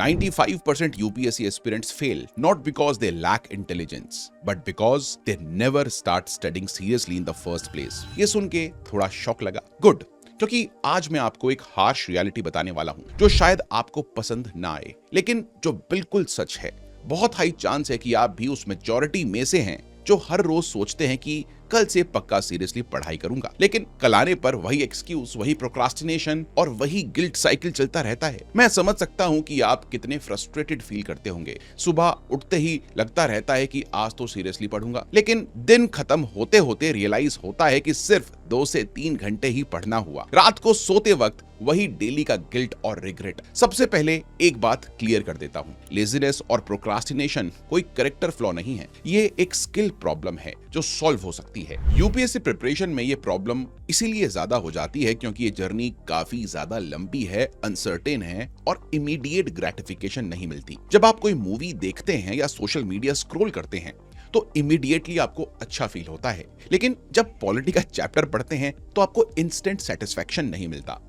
95% UPSC aspirants fail not because they lack intelligence but because they never start studying seriously in the first place। ये सुन के थोड़ा shock लगा? Good, क्योंकि आज मैं आपको एक हार्श रियलिटी बताने वाला हूं जो शायद आपको पसंद ना आए, लेकिन जो बिल्कुल सच है। बहुत हाई चांस है कि आप भी उस मेजॉरिटी में से हैं जो हर रोज सोचते हैं कि कल से पक्का सीरियसली पढ़ाई करूंगा, लेकिन कल आने पर वही एक्सक्यूज, वही प्रोक्रास्टिनेशन और वही गिल्ट साइकिल चलता रहता है। मैं समझ सकता हूं कि आप कितने फ्रस्ट्रेटेड फील करते होंगे। सुबह उठते ही लगता रहता है कि आज तो सीरियसली पढ़ूंगा, लेकिन दिन खत्म होते होते रियलाइज होता है कि सिर्फ 2 से 3 घंटे ही पढ़ना हुआ। रात को सोते वक्त वही डेली का गिल्ट और रिग्रेट। सबसे पहले एक बात क्लियर कर देता हूं, लेजीनेस और प्रोक्रास्टिनेशन कोई कैरेक्टर फ्लॉ नहीं है, ये एक स्किल प्रॉब्लम है जो सॉल्व हो सकती है। यूपीएससी प्रिपरेशन में ये प्रॉब्लम इसीलिए ज्यादा हो जाती है क्योंकि ये जर्नी काफी ज्यादा लंबी है, अनसर्टेन है और इमीडिएट ग्रेटिफिकेशन नहीं मिलती। जब आप कोई मूवी देखते हैं या सोशल मीडिया स्क्रॉल करते हैं तो इमीडिएटली आपको अच्छा फील होता है, लेकिन जब पॉलिटी का चैप्टर पढ़ते हैं तो आपको इंस्टेंट सेटिस्फैक्शन नहीं मिलता।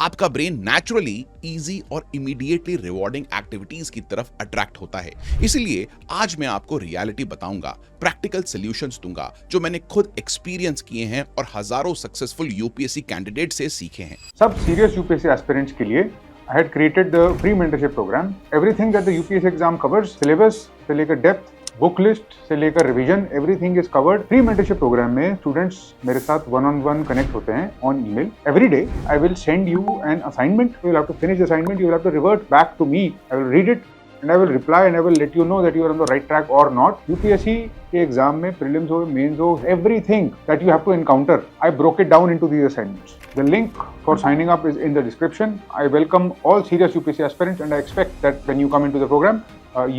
आपका ब्रेन नेचुरली इजी और इमीडिएटली रिवॉर्डिंग एक्टिविटीज की तरफ अट्रैक्ट होता है। इसलिए आज मैं आपको रियलिटी बताऊंगा, प्रैक्टिकल सॉल्यूशंस दूंगा जो मैंने खुद एक्सपीरियंस किए हैं और हजारों सक्सेसफुल यूपीएससी कैंडिडेट से सीखे हैं। सब सीरियस यूपीएससी एस्पिरेंट्स के लिए I had created the free mentorship program. Everything that the UPSC exam covers, syllabus से लेकर डेप्थ, बुक लिस्ट से लेकर revision, everything is covered. Free mentorship program में स्टूडेंट्स मेरे साथ 1-on-1 कनेक्ट होते हैं on email. Every day I will send you an assignment, you will have to finish the assignment, you will have to revert back to me, I will read it and I will reply and I will let you know that you are on the right track or not. UPSC के exam में prelims हो, mains हो, everything that you have to encounter, I broke it down into these assignments. The link for signing up is in the description. I welcome all serious UPSC aspirants and I expect that when you come into the program,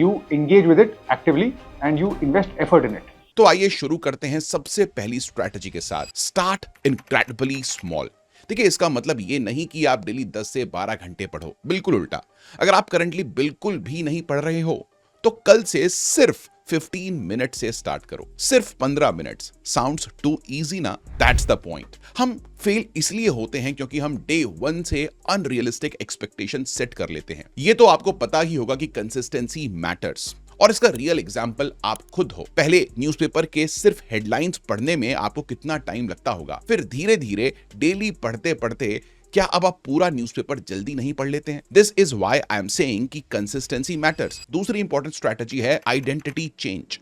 you engage with it actively and you invest effort in it. तो आइए शुरू करते हैं सबसे पहली strategy के साथ, start incredibly small. देखिए, इसका मतलब ये नहीं कि आप डेली 10 से 12 घंटे पढ़ो, बिल्कुल उल्टा। अगर आप करंटली बिल्कुल भी नहीं पढ़ रहे हो तो कल से सिर्फ 15 मिनट से स्टार्ट करो, सिर्फ 15 मिनट्स। साउंड्स टू इजी ना? That's the point. हम फेल इसलिए होते हैं क्योंकि हम डे 1 से अनरियलिस्टिक एक्सपेक्टेशन सेट कर लेते हैं। ये तो आपको पता ही होगा कि कंसिस्टेंसी मैटर्स, और इसका रियल एग्जाम्पल आप खुद हो। पहले न्यूज़पेपर के सिर्फ हेडलाइंस पढ़ने में आपको कितना टाइम लगता होगा, फिर धीरे धीरे डेली पढ़ते पढ़ते क्या अब आप पूरा न्यूज़पेपर जल्दी नहीं पढ़ लेते हैं? This is why I am saying कि कंसिस्टेंसी मैटर्स। दूसरी इंपॉर्टेंट स्ट्रैटेजी है identity change.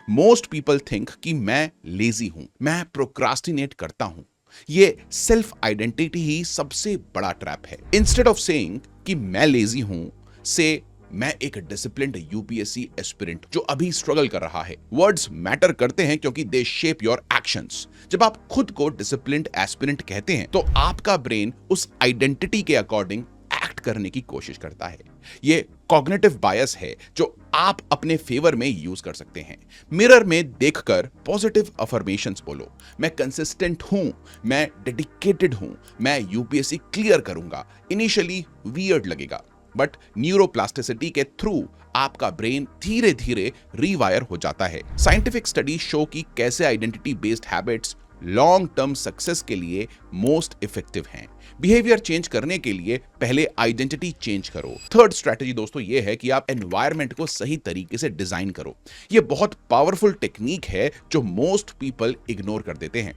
Most people think कि मैं लेजी हूं, मैं प्रोक्रास्टिनेट करता हूं। ये सेल्फ आइडेंटिटी ही सबसे बड़ा ट्रैप है। इंस्टेड ऑफ सेइंग कि मैं लेजी हूं, से मैं एक डिसिप्लिन्ड यूपीएससी एस्पिरेंट जो अभी स्ट्रगल कर रहा है। वर्ड्स मैटर करते हैं क्योंकि दे शेप योर एक्शंस। जब आप खुद को डिसिप्लिन्ड एस्पिरेंट कहते हैं तो आपका ब्रेन उस आइडेंटिटी के अकॉर्डिंग एक्ट करने की कोशिश करता है। ये कॉग्निटिव बायस है जो आप अपने फेवर में यूज कर सकते हैं। मिरर में देखकर पॉजिटिव अफर्मेशंस बोलो, मैं कंसिस्टेंट हूं, मैं डेडिकेटेड हूं, मैं यूपीएससी क्लियर करूंगा। इनिशियली वियर्ड लगेगा, बट न्यूरोप्लास्टिसिटी के थ्रू आपका ब्रेन धीरे धीरे रीवायर हो जाता है। साइंटिफिक स्टडी शो की कैसे identity based habits long term success के लिए मोस्ट इफेक्टिव हैं। बिहेवियर चेंज करने के लिए पहले आइडेंटिटी चेंज करो। थर्ड स्ट्रैटेजी दोस्तों ये है कि आप एनवायरनमेंट को सही तरीके से डिजाइन करो। ये बहुत पावरफुल टेक्निक है जो मोस्ट पीपल इग्नोर कर देते हैं।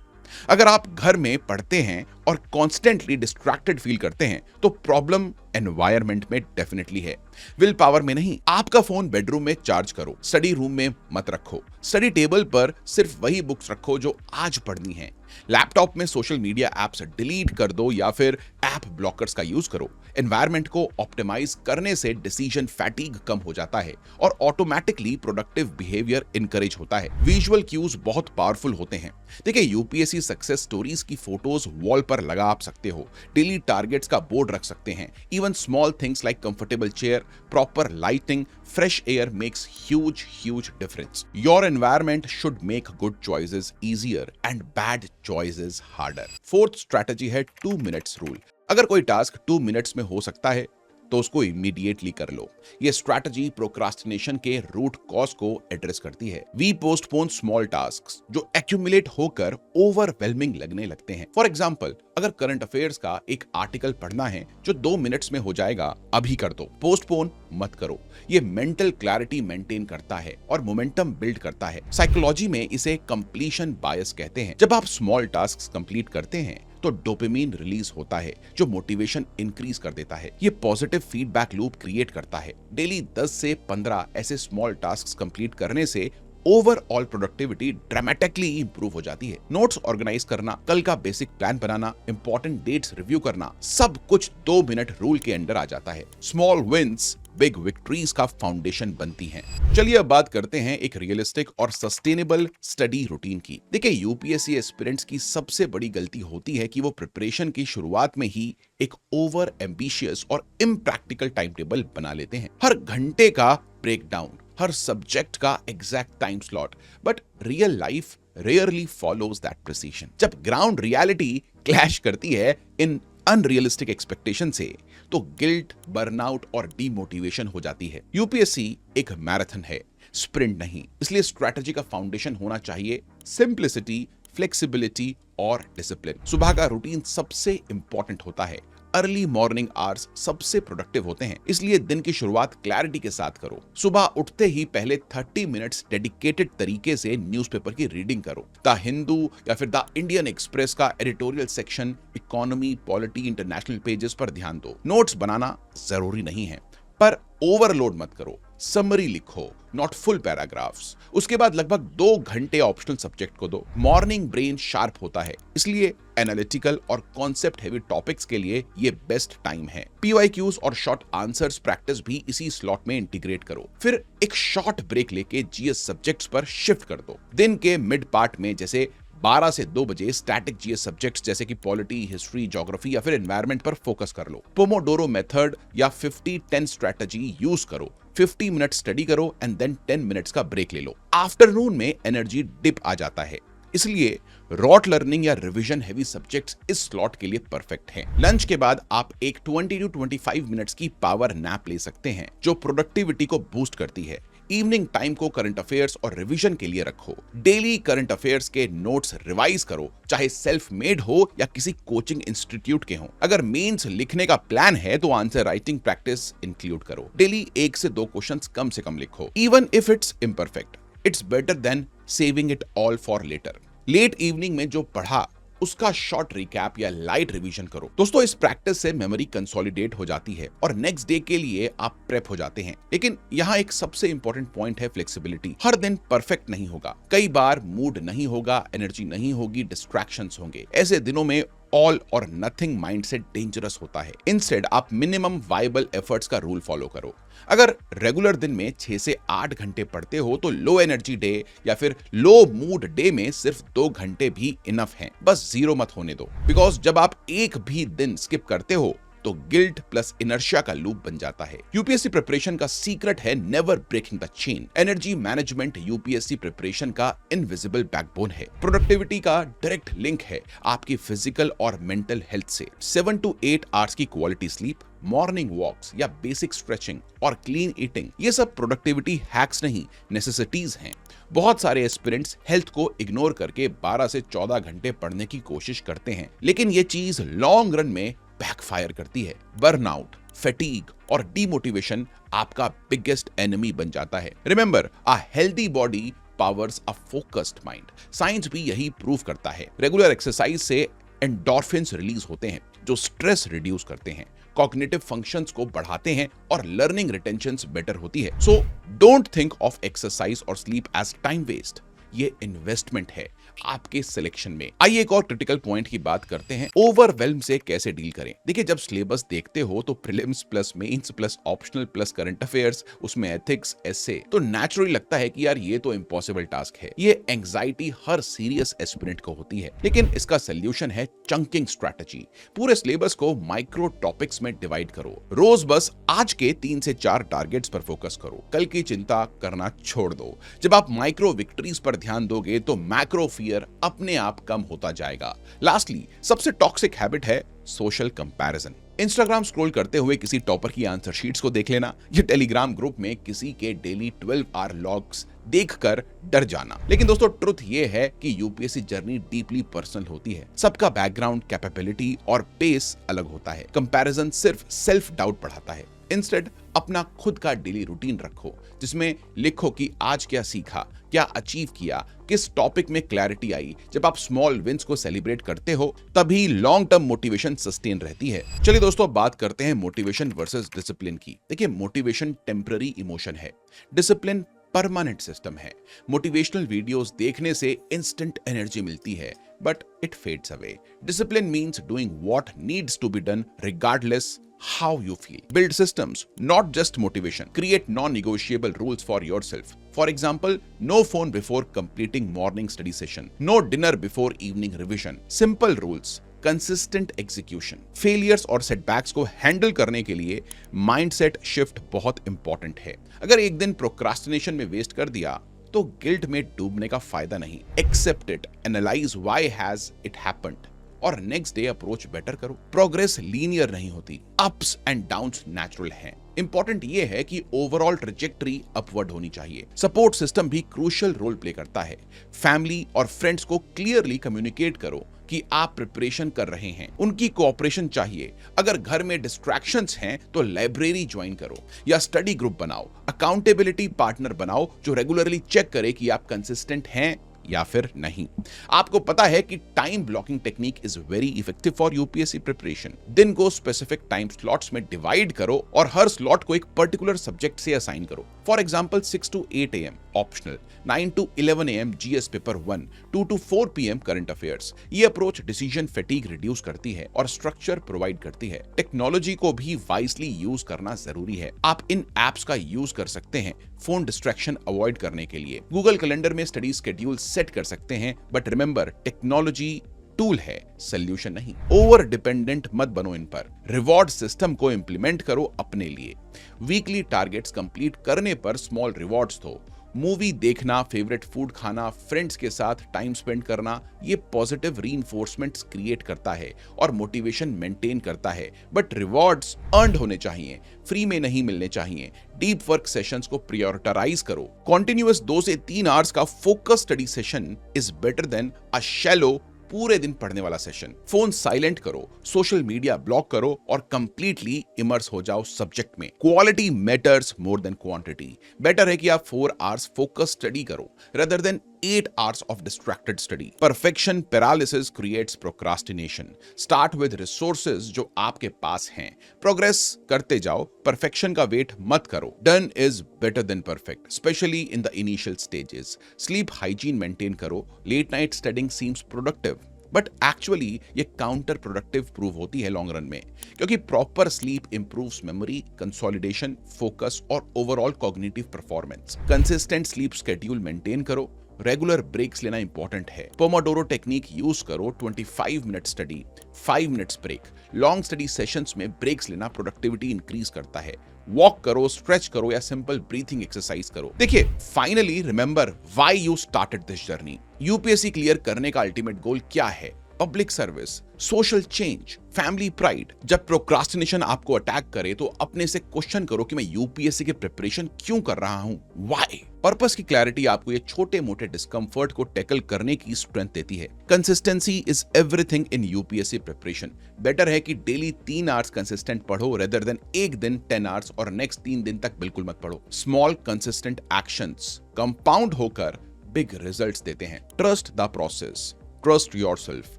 अगर आप घर में पढ़ते हैं और कॉन्स्टेंटली डिस्ट्रैक्टेड फील करते हैं तो प्रॉब्लम एनवायरनमेंट में डेफिनेटली है, विल पावर में नहीं। आपका फोन बेडरूम में चार्ज करो, स्टडी रूम में मत रखो। स्टडी टेबल पर सिर्फ वही बुक्स रखो जो आज पढ़नी है। लैपटॉप में सोशल मीडिया एप्स डिलीट कर दो या फिर ऐप ब्लॉकर्स का यूज करो। एनवायरनमेंट को ऑप्टिमाइज करने से डिसीजन फैटीग कम हो जाता है और ऑटोमेटिकली प्रोडक्टिव बिहेवियर इंकरेज होता है। विजुअल क्यूज बहुत पावरफुल होते हैं। देखिए, यूपीएससी सक्सेस स्टोरीज की फोटोज वॉल पर लगा आप सकते हो, डेली टारगेट्स का बोर्ड रख सकते हैं। Even small things like comfortable chair, proper lighting, fresh air makes huge difference. Your environment should make good choices easier and bad choices harder. Fourth strategy है 2 minutes rule. अगर कोई task 2 minutes में हो सकता है तो उसको इमीडिएटली कर लो। ये स्ट्रैटेजी प्रोक्रास्टिनेशन के रूट कॉज को एड्रेस करती है। वी पोस्टपोन स्मॉल टास्क्स जो एक्यूमुलेट होकर ओवरवेलमिंग लगने लगते हैं। फॉर एग्जांपल, अगर करंट अफेयर्स का एक आर्टिकल पढ़ना है जो 2 मिनट्स में हो जाएगा, अभी कर दो, पोस्टपोन मत करो। ये मेंटल क्लैरिटी मेंटेन करता है और मोमेंटम बिल्ड करता है। साइकोलॉजी में इसे कंप्लीशन बायस कहते हैं। जब आप स्मॉल टास्क कंप्लीट करते हैं तो डोपामिन रिलीज होता है जो मोटिवेशन इंक्रीज कर देता है। ये पॉजिटिव फीडबैक लूप क्रिएट करता है। डेली 10 से 15 ऐसे स्मॉल टास्क कंप्लीट करने से ओवरऑल प्रोडक्टिविटी ड्रामेटिकली इंप्रूव हो जाती है। नोट्स ऑर्गेनाइज करना, कल का बेसिक प्लान बनाना, इंपॉर्टेंट डेट्स रिव्यू करना, सब कुछ 2 मिनट रूल के अंडर आ जाता है। स्मॉल विंस बिग विक्ट्रीज का फाउंडेशन बनती हैं। चलिए अब बात करते हैं एक रियलिस्टिक और सस्टेनेबल स्टडी रूटीन की। देखिए, यूपीएससी एस्पिरेंट्स की सबसे बड़ी गलती होती है कि वो प्रिपरेशन की शुरुआत में ही एक ओवर एम्बिशियस और इम्प्रैक्टिकल टाइम टेबल बना लेते हैं। हर घंटे का ब्रेकडाउन, हर सब्जेक्ट का exact time slot, but real life rarely follows that precision. जब ग्राउंड रियलिटी क्लैश करती है इन अनरियलिस्टिक एक्सपेक्टेशन से, तो गिल्ट, बर्नआउट और डीमोटिवेशन हो जाती है। यूपीएससी एक मैराथन है, स्प्रिंट नहीं। इसलिए स्ट्रैटेजी का फाउंडेशन होना चाहिए सिंप्लिसिटी, फ्लेक्सिबिलिटी और डिसिप्लिन। सुबह का रूटीन सबसे इंपॉर्टेंट होता है। अर्ली मॉर्निंग आवर्स सबसे प्रोडक्टिव होते हैं, इसलिए दिन की शुरुआत क्लैरिटी के साथ करो। सुबह उठते ही पहले 30 मिनट्स डेडिकेटेड तरीके से न्यूज़पेपर की रीडिंग करो। द हिंदू या फिर द इंडियन एक्सप्रेस का editorial section, economy, polity, international pages पर ध्यान दो। नोट्स बनाना जरूरी नहीं है, पर ओवरलोड मत करो। समरी लिखो, नॉट फुल पैराग्राफ्स। उसके बाद लगभग 2 घंटे ऑप्शनल सब्जेक्ट को दो। मॉर्निंग ब्रेन शार्प होता है, इसलिए एनालिटिकल और कॉन्सेप्ट हेवी टॉपिक्स के लिए ये बेस्ट टाइम है। पीवाईक्यूज और शॉर्ट आंसर्स प्रैक्टिस भी इसी स्लॉट में इंटीग्रेट करो। फिर एक शॉर्ट ब्रेक लेके जीएस सब्जेक्ट्स पर शिफ्ट कर दो। दिन के मिड पार्ट में जैसे 12 से 2 बजे स्टैटिक जीएस सब्जेक्ट्स जैसे कि पॉलिटी, हिस्ट्री, ज्योग्राफी या फिर एनवायरनमेंट पर फोकस कर लो। पोमोडोरो मेथड या 50-10 स्ट्रैटेजी यूज करो। 50 मिनट स्टडी करो एंड देन 10 मिनट्स का ब्रेक ले लो। आफ्टरनून में एनर्जी डिप आ जाता है, इसलिए रॉट लर्निंग या रिवीजन हेवी सब्जेक्ट्स इस स्लॉट के लिए परफेक्ट हैं। लंच के बाद आप एक 20 to 25 मिनट्स की पावर नैप ले सकते हैं जो प्रोडक्टिविटी को बूस्ट करती है। इवनिंग टाइम को करंट अफेयर्स और रिवीजन के लिए रखो। डेली करंट अफेयर्स के नोट्स रिवाइज करो, चाहे सेल्फ मेड हो या किसी कोचिंग इंस्टीट्यूट के हो। अगर मेंस लिखने का प्लान है तो आंसर राइटिंग प्रैक्टिस इंक्लूड करो। डेली 1 से 2 क्वेश्चंस कम से कम लिखो। Even if it's imperfect, it's better than saving it all for later. Late evening में जो पढ़ा उसका शॉर्ट रिकैप या लाइट रिवीजन करो। दोस्तों, इस प्रैक्टिस से मेमोरी कंसोलिडेट हो जाती है और नेक्स्ट डे के लिए आप प्रेप हो जाते हैं। लेकिन यहाँ एक सबसे इंपॉर्टेंट पॉइंट है फ्लेक्सिबिलिटी। हर दिन परफेक्ट नहीं होगा, कई बार मूड नहीं होगा, एनर्जी नहीं होगी, डिस्ट्रैक्शंस होंगे। ऐसे दिनों में ऑल और नथिंग माइंडसेट डेंजरस होता है। इंस्टेड आप मिनिमम वायबल एफर्ट्स का रूल फॉलो करो। अगर रेगुलर दिन में 6 से 8 घंटे पढ़ते हो तो लो एनर्जी डे या फिर लो मूड डे में सिर्फ 2 घंटे भी इनफ हैं। बस जीरो मत होने दो, बिकॉज जब आप एक भी दिन स्किप करते हो तो गिल्ट प्लस इनर्शिया का लूप बन जाता है। यूपीएससी प्रिपरेशन का सीक्रेट है never breaking the chain. Energy management UPSC preparation का इनविजिबल बैकबोन है। प्रोडक्टिविटी का डायरेक्ट लिंक है आपकी फिजिकल और मेंटल हेल्थ से। 7 to 8 आवर्स की क्वालिटी स्लीप, मॉर्निंग वॉक्स या बेसिक स्ट्रेचिंग और क्लीन ईटिंग, ये सब प्रोडक्टिविटी हैक्स नहीं, नेसेसिटीज हैं। बहुत सारे एस्पिरेंट्स हेल्थ को इग्नोर करके 12 से 14 घंटे पढ़ने की कोशिश करते हैं, लेकिन ये चीज लॉन्ग रन में बैकफायर करती है। बर्नआउट, फैटीग और डीमोटिवेशन आपका बिगेस्ट एनिमी बन जाता है। Remember, a healthy body powers a focused mind. Science भी यही प्रूव करता है। रेगुलर एक्सरसाइज से एंडोर्फिन्स रिलीज होते हैं जो स्ट्रेस रिड्यूस करते हैं, कॉग्निटिव फंक्शंस को बढ़ाते हैं और लर्निंग रिटेंशंस बेटर होती है। So don't think of exercise और स्लीप एज टाइम वेस्ट। ये इन्वेस्टमेंट है आपके सिलेक्शन में। आइए एक और क्रिटिकल पॉइंट की बात करते हैं, ओवरवेल्म से कैसे डील करें। देखिए, जब सिलेबस देखते हो तो prelims plus mains plus optional plus current affairs, उसमें एथिक्स, एसे, तो नेचुरली लगता है कि यार ये तो इम्पॉसिबल टास्क है। ये एंग्जाइटी हर सीरियस एस्पिरेंट को होती है, लेकिन इसका सोल्यूशन है चंकिंग स्ट्रैटेजी। पूरे सिलेबस को माइक्रो टॉपिक्स में डिवाइड करो। रोज बस आज के 3 से 4 टारगेट्स पर फोकस करो, कल की चिंता करना छोड़ दो। जब आप माइक्रो विक्ट्रीज पर ध्यान दोगे तो मैक्रो फियर अपने आप कम होता जाएगा। लास्टली, सबसे टॉक्सिक हैबिट है सोशल कंपैरिजन। इंस्टाग्राम स्क्रॉल करते हुए किसी टॉपर की आंसर शीट्स को देख लेना या टेलीग्राम ग्रुप में किसी के डेली 12 आवर लॉग्स देखकर डर जाना। लेकिन दोस्तों ट्रुथ ये है कि यूपीएससी जर्नी डीपली पर्सनल होती है। सबका बैकग्राउंड, कैपेबिलिटी और पेस अलग होता है। कंपैरिजन सिर्फ सेल्फ डाउट बढ़ाता है। इंस्टेड अपना खुद का डेली रूटीन रखो जिसमें लिखो कि आज क्या सीखा, क्या अचीव किया, किस टॉपिक में क्लैरिटी आई। जब आप स्मॉल विंस को सेलिब्रेट करते हो तभी लॉन्ग टर्म मोटिवेशन सस्टेन रहती है। चलिए दोस्तों बात करते हैं मोटिवेशन वर्सेस डिसिप्लिन की। देखिए मोटिवेशन टेम्पररी इमोशन है, डिसिप्लिन परमानेंट सिस्टम है। मोटिवेशनल वीडियोस देखने से इंस्टेंट एनर्जी मिलती है but it fades away. Discipline means doing what needs to be done regardless how you feel. Build systems, not just motivation. Create non-negotiable rules for yourself. For example, no phone before completing morning study session. No dinner before evening revision. Simple rules. Consistent execution. Failures और setbacks को handle करने के लिए mindset shift बहुत important है। अगर एक दिन प्रोक्रास्टिनेशन में वेस्ट कर दिया तो गिल्ट में डूबने का फायदा नहीं। Accept it, analyse why has it happened और नेक्स्ट डे अप्रोच बेटर करो। प्रोग्रेस लीनियर नहीं होती, अप्स एंड डाउन्स नेचुरल हैं। इंपॉर्टेंट ये है कि ओवरऑल ट्रैजेक्टरी अपवर्ड होनी चाहिए। सपोर्ट सिस्टम भी क्रूशियल रोल प्ले करता है। फैमिली और फ्रेंड्स को क्लियरली कम्युनिकेट करो कि आप प्रिपरेशन कर रहे हैं। उनकी कोऑपरेशन चाहिए। अगर घर में डिस्ट्रैक्शंस हैं तो लाइब्रेरी ज्वाइन करो या स्टडी ग्रुप बनाओ। अकाउंटेबिलिटी पार्टनर बनाओ जो रेगुलरली चेक करे कि आप कंसिस्टेंट हैं या फिर नहीं। आपको पता है कि time blocking technique is very effective for UPSC preparation. दिन को स्पेसिफिक टाइम स्लॉट्स में डिवाइड करो और हर स्लॉट को एक पर्टिकुलर सब्जेक्ट से असाइन करो। For example 6 to 8 AM optional, 9 to 11 AM GS paper 1, 2 to 4 PM current affairs. ये अप्रोच डिसीजन फैटीग रिड्यूस करती है और स्ट्रक्चर प्रोवाइड करती है। टेक्नोलॉजी को भी वाइजली यूज करना जरूरी है। आप इन एप्स का यूज कर सकते हैं फोन डिस्ट्रैक्शन अवॉइड करने के लिए। गूगल कैलेंडर में स्टडी शेड्यूल सेट कर सकते हैं बट रिमेंबर टेक्नोलॉजी टूल है, सोल्यूशन नहीं। ओवर डिपेंडेंट मत बनो इन पर। रिवॉर्ड सिस्टम को इंप्लीमेंट करो अपने लिए। वीकली टारगेट्स कंप्लीट करने पर स्मॉल रिवॉर्ड्स दो। मूवी देखना, फेवरेट फूड खाना, फ्रेंड्स के साथ टाइम स्पेंड करना, ये पॉजिटिव रीइंफोर्समेंट्स क्रिएट करता है और मोटिवेशन मेंटेन करता है। बट रिवॉर्ड्स अर्न्ड होने चाहिए, फ्री में नहीं मिलने चाहिए। डीप वर्क सेशंस को प्रायोरिटाइज करो। कॉन्टिन्यूअस 2 से 3 आवर्स का focus study session is better than a shallow पूरे दिन पढ़ने वाला सेशन। फोन साइलेंट करो, सोशल मीडिया ब्लॉक करो और कंप्लीटली इमर्स हो जाओ सब्जेक्ट में। Quality matters more than quantity. Better है कि आप 4 आवर्स फोकस स्टडी करो rather than 8 hours of distracted study. Perfection paralysis creates procrastination. Start with resources जो आपके पास हैं। Progress करते जाओ, perfection का वेट मत करो। Done is better than perfect, especially in the initial stages. Sleep hygiene maintain करो। Late night studying seems productive. But actually ये काउंटर प्रोडक्टिव प्रूव होती है लॉन्ग रन में, क्योंकि proper sleep improves memory, consolidation, focus और overall cognitive performance. Consistent sleep schedule maintain करो। Regular breaks लेना important है। पोमोडोरो टेक्निक यूज करो। 25 minute study, 5 minutes break. Long study sessions में ब्रेक्स लेना प्रोडक्टिविटी इंक्रीज करता है। वॉक करो, स्ट्रेच करो या सिंपल ब्रीथिंग एक्सरसाइज करो। देखिए finally remember why you started this journey. UPSC clear करने का अल्टीमेट गोल क्या है? Public service, social change, family pride. जब प्रोक्रास्टिनेशन आपको अटैक करे तो अपने से क्वेश्चन करो कि मैं यूपीएससी की प्रिपरेशन क्यों कर रहा हूं, व्हाई। पर्पस की क्लैरिटी आपको ये छोटे मोटे डिस्कंफर्ट को टैकल करने की स्ट्रेंथ देती है। Consistency is everything in UPSC preparation. Better है कि डेली 3 आवर्स कंसिस्टेंट पढ़ो रेदर देन एक दिन 10 आवर्स और नेक्स्ट 3 दिन तक बिल्कुल मत पढ़ो। स्मॉल कंसिस्टेंट एक्शंस कंपाउंड होकर बिग रिजल्ट्स देते हैं। Trust the process, trust yourself.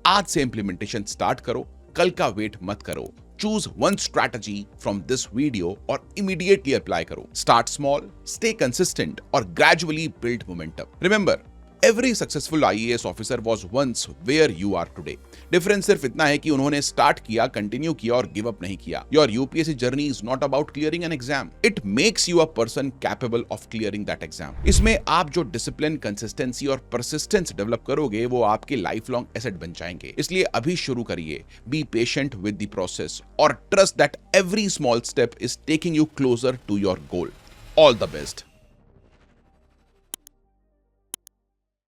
आज से इंप्लीमेंटेशन स्टार्ट करो, कल का वेट मत करो। Choose one strategy from this video और इमीडिएटली अप्लाई करो। स्टार्ट स्मॉल, स्टे कंसिस्टेंट और gradually build momentum. Remember, every successful IAS officer was once where you are today. Difference सिर्फ इतना है कि उन्होंने स्टार्ट किया, कंटिन्यू किया और गिव अप नहीं किया। Your UPSC journey is not about clearing an exam. It makes you a person capable of clearing that exam. इसमें आप जो डिसिप्लिन, कंसिस्टेंसी और परसिस्टेंस डेवलप करोगे वो आपके लाइफ लॉन्ग एसेट बन जाएंगे। इसलिए अभी शुरू करिए। Be patient with the process और trust that every small step is taking you closer to your goal. All the best.